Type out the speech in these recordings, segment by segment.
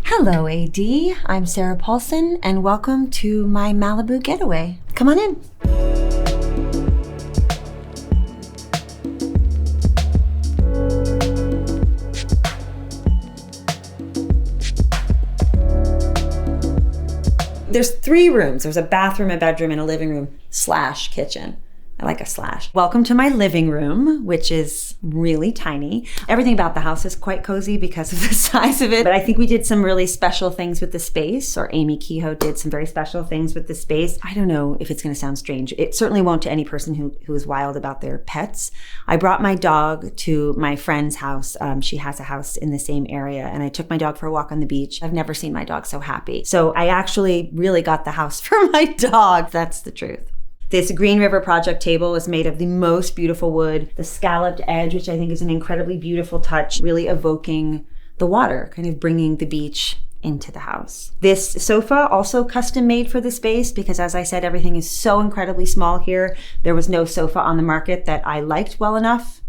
Hello, AD. I'm Sarah Paulson, and welcome to my Malibú getaway. Come on in. There's 3 rooms. There's a bathroom, a bedroom, and a living room / kitchen. I like a slash. Welcome to my living room, which is really tiny. Everything about the house is quite cozy because of the size of it. But I think we did some really special things with the space, or Amy Kehoe did some very special things with the space. I don't know if it's going to sound strange. It certainly won't to any person who is wild about their pets. I brought my dog to my friend's house. She has a house in the same area, and I took my dog for a walk on the beach. I've never seen my dog so happy. So I actually really got the house for my dog. That's the truth. This Green River Project table is made of the most beautiful wood, the scalloped edge, which I think is an incredibly beautiful touch, really evoking the water, kind of bringing the beach into the house. This sofa, also custom made for the space, because as I said, everything is so incredibly small here. There was no sofa on the market that I liked well enough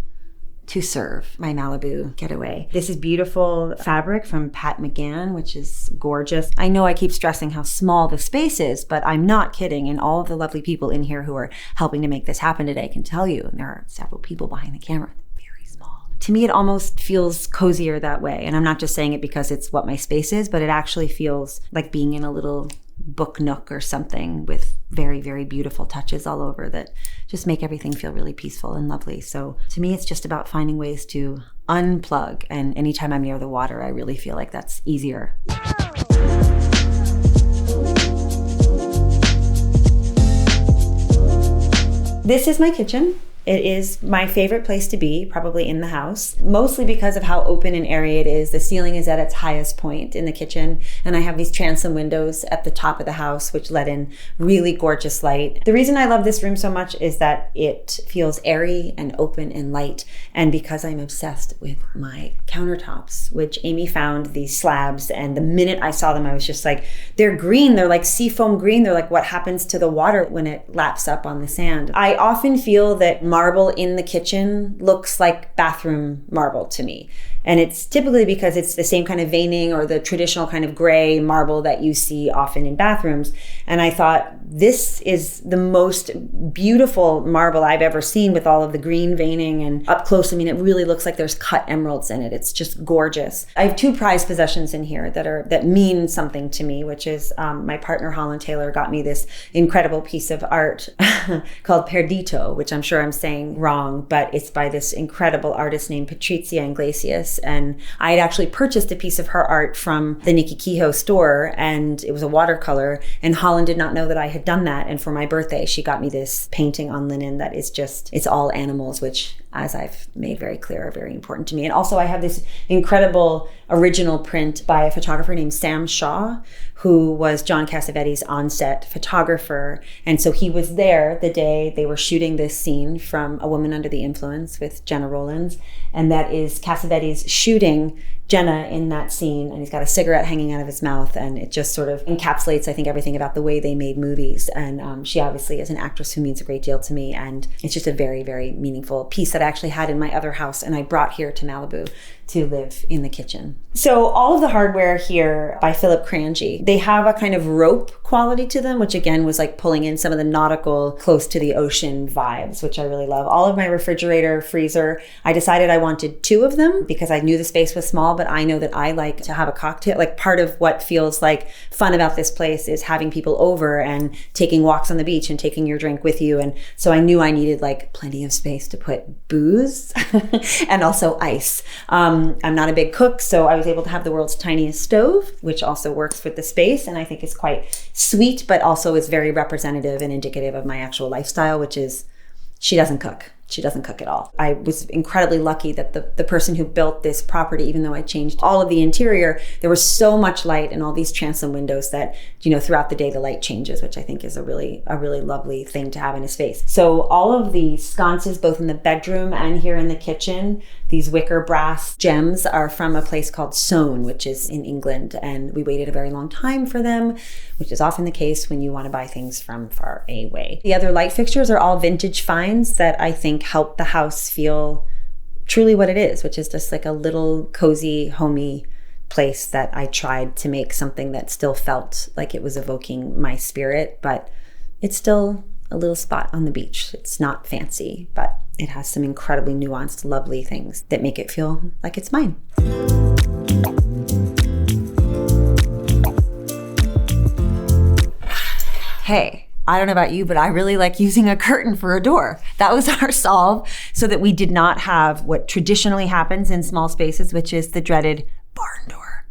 to serve my Malibú getaway. This is beautiful fabric from Pat McGann, which is gorgeous. I know I keep stressing how small the space is, but I'm not kidding. And all of the lovely people in here who are helping to make this happen today can tell you, and there are several people behind the camera, very small. To me, it almost feels cozier that way. And I'm not just saying it because it's what my space is, but it actually feels like being in a little book nook or something with very, very beautiful touches all over that just make everything feel really peaceful and lovely. So to me, it's just about finding ways to unplug. And anytime I'm near the water, I really feel like that's easier. This is my kitchen. It is my favorite place to be, probably in the house, mostly because of how open and airy it is. The ceiling is at its highest point in the kitchen, and I have these transom windows at the top of the house, which let in really gorgeous light. The reason I love this room so much is that it feels airy and open and light, and because I'm obsessed with my countertops, which Amy found these slabs, and the minute I saw them, I was just like, they're green, they're like seafoam green, they're like what happens to the water when it laps up on the sand. I often feel that marble in the kitchen looks like bathroom marble to me. And it's typically because it's the same kind of veining or the traditional kind of gray marble that you see often in bathrooms. And I thought, this is the most beautiful marble I've ever seen with all of the green veining, and up close, I mean, it really looks like there's cut emeralds in it. It's just gorgeous. I have 2 prized possessions in here that mean something to me, which is my partner Holland Taylor got me this incredible piece of art called Perdito, which I'm sure I'm saying wrong, but it's by this incredible artist named Patricia Iglesias. And I had actually purchased a piece of her art from the Nikki Kehoe store, and it was a watercolor, and Holland did not know that I had done that. And for my birthday, she got me this painting on linen that is just, it's all animals, which, as I've made very clear, are very important to me. And also I have this incredible original print by a photographer named Sam Shaw, who was John Cassavetes' on-set photographer. And so he was there the day they were shooting this scene from A Woman Under the Influence with Jenna Rollins. And that is Cassavetes shooting Jenna in that scene, and he's got a cigarette hanging out of his mouth, and it just sort of encapsulates, I think, everything about the way they made movies. And she obviously is an actress who means a great deal to me, and it's just a very, very meaningful piece that I actually had in my other house, and I brought here to Malibú to live in the kitchen. So all of the hardware here by Philip Cranji, they have a kind of rope quality to them, which again was like pulling in some of the nautical, close to the ocean vibes, which I really love. All of my refrigerator, freezer, I decided I wanted 2 of them because I knew the space was small, but I know that I like to have a cocktail. Like, part of what feels like fun about this place is having people over and taking walks on the beach and taking your drink with you. And so I knew I needed like plenty of space to put booze and also ice. I'm not a big cook, so I was able to have the world's tiniest stove, which also works with the space, and I think is quite sweet, but also is very representative and indicative of my actual lifestyle, which is she doesn't cook. She doesn't cook at all. I was incredibly lucky that the person who built this property, even though I changed all of the interior, there was so much light and all these transom windows that, you know, throughout the day the light changes, which I think is a really lovely thing to have in a space. So all of the sconces, both in the bedroom and here in the kitchen, these wicker brass gems are from a place called Soane, which is in England, and we waited a very long time for them, which is often the case when you want to buy things from far away. The other light fixtures are all vintage finds that I think help the house feel truly what it is, which is just like a little cozy, homey place that I tried to make something that still felt like it was evoking my spirit, but it's still a little spot on the beach. It's not fancy, but it has some incredibly nuanced, lovely things that make it feel like it's mine. Hey, I don't know about you, but I really like using a curtain for a door. That was our solve so that we did not have what traditionally happens in small spaces, which is the dreaded barn door.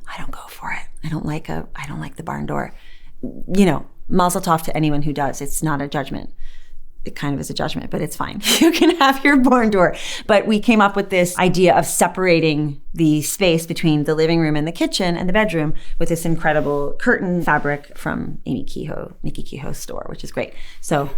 I don't go for it. I don't like the barn door. You know, mazel tov to anyone who does. It's not a judgment. It kind of is a judgment, but it's fine. You can have your barn door. But we came up with this idea of separating the space between the living room and the kitchen and the bedroom with this incredible curtain fabric from Nikki Kehoe's store, which is great. So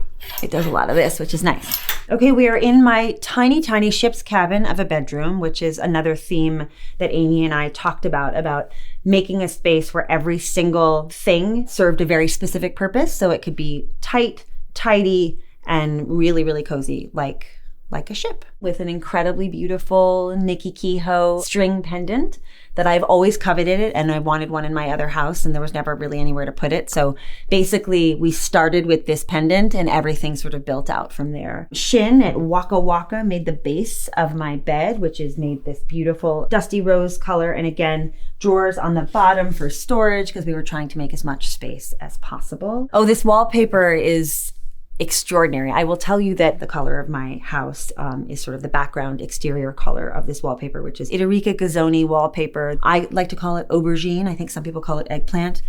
it does a lot of this, which is nice. Okay, we are in my tiny, tiny ship's cabin of a bedroom, which is another theme that Amy and I talked about making a space where every single thing served a very specific purpose. So it could be tight, tidy, and really, really cozy, like a ship, with an incredibly beautiful Nikki Kehoe string pendant that I've always coveted it, and I wanted one in my other house, and there was never really anywhere to put it. So basically, we started with this pendant, and everything sort of built out from there. Shin at Waka Waka made the base of my bed, which is made this beautiful dusty rose color, and again, drawers on the bottom for storage, because we were trying to make as much space as possible. Oh, this wallpaper is extraordinary. I will tell you that the color of my house is sort of the background exterior color of this wallpaper, which is Itarica Gazzoni wallpaper. I like to call it aubergine. I think some people call it eggplant.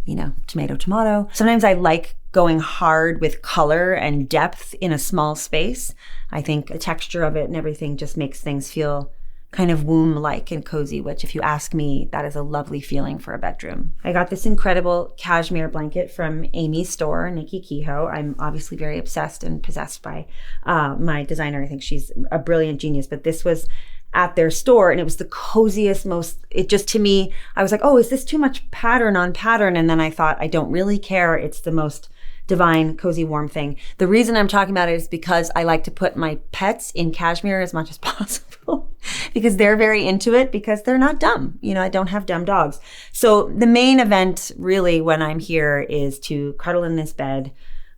You know, tomato, tomato. Sometimes I like going hard with color and depth in a small space. I think the texture of it and everything just makes things feel kind of womb-like and cozy, which if you ask me, that is a lovely feeling for a bedroom. I got this incredible cashmere blanket from Amy's store, Nikki Kehoe. I'm obviously very obsessed and possessed by my designer. I think she's a brilliant genius, but this was at their store and it was the coziest, it just, to me, I was like, oh, is this too much pattern on pattern? And then I thought, I don't really care. It's the most divine, cozy, warm thing. The reason I'm talking about it is because I like to put my pets in cashmere as much as possible because they're very into it because they're not dumb. You know, I don't have dumb dogs. So the main event really when I'm here is to cuddle in this bed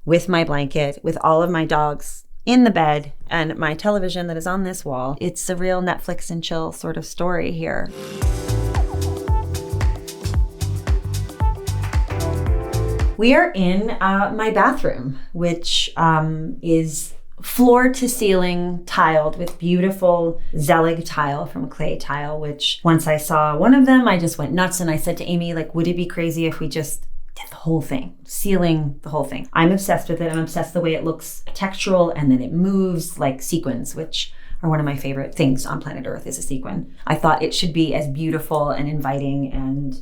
with my blanket, with all of my dogs in the bed and my television that is on this wall. It's a real Netflix and chill sort of story here. We are in my bathroom, which is floor to ceiling tiled with beautiful Zelig tile from Clay Tile, which once I saw one of them, I just went nuts. And I said to Amy, like, would it be crazy if we just did the whole thing, ceiling the whole thing? I'm obsessed with it. I'm obsessed the way it looks textural and then it moves like sequins, which are one of my favorite things on planet Earth is a sequin. I thought it should be as beautiful and inviting and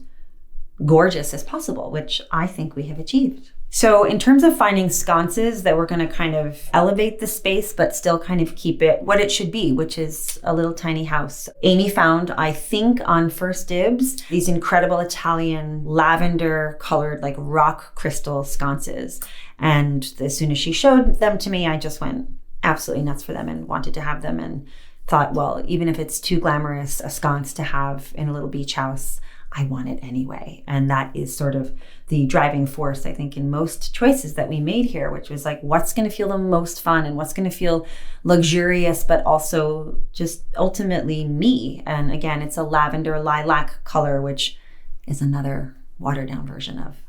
gorgeous as possible, which I think we have achieved. So in terms of finding sconces that we're going to kind of elevate the space, but still kind of keep it what it should be, which is a little tiny house. Amy found, I think on first dibs, these incredible Italian lavender colored like rock crystal sconces. And as soon as she showed them to me, I just went absolutely nuts for them and wanted to have them and thought, well, even if it's too glamorous a sconce to have in a little beach house, I want it anyway. And that is sort of the driving force, I think, in most choices that we made here, which was like, what's going to feel the most fun and what's going to feel luxurious, but also just ultimately me. And again, it's a lavender lilac color, which is another watered down version of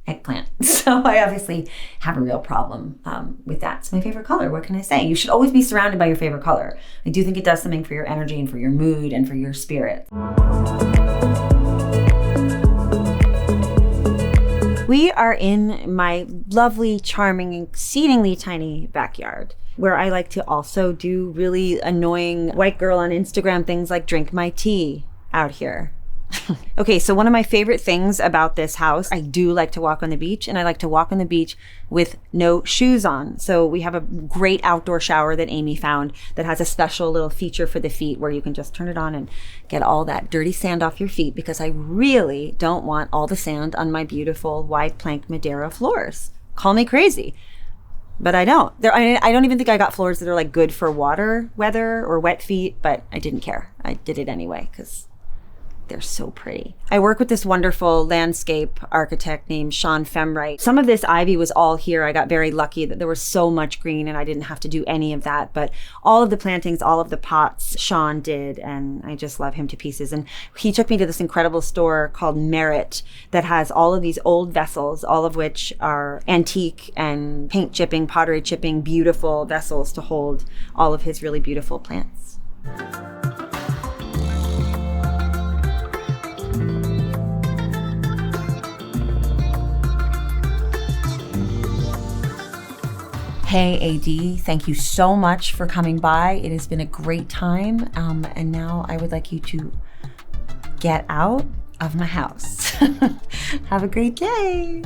eggplant. So I obviously have a real problem with that. It's my favorite color. What can I say? You should always be surrounded by your favorite color. I do think it does something for your energy and for your mood and for your spirit. We are in my lovely, charming, exceedingly tiny backyard where I like to also do really annoying white girl on Instagram things like drink my tea out here. Okay, so one of my favorite things about this house, I do like to walk on the beach, and I like to walk on the beach with no shoes on. So we have a great outdoor shower that Amy found that has a special little feature for the feet where you can just turn it on and get all that dirty sand off your feet, because I really don't want all the sand on my beautiful wide plank Madeira floors. Call me crazy, but I don't. I don't even think I got floors that are like good for water weather or wet feet, but I didn't care. I did it anyway because they're so pretty. I work with this wonderful landscape architect named Sean Femright. Some of this ivy was all here. I got very lucky that there was so much green and I didn't have to do any of that. But all of the plantings, all of the pots, Sean did, and I just love him to pieces. And he took me to this incredible store called Merit that has all of these old vessels, all of which are antique and paint chipping, pottery chipping, beautiful vessels to hold all of his really beautiful plants. Hey AD, thank you so much for coming by. It has been a great time. And now I would like you to get out of my house. Have a great day.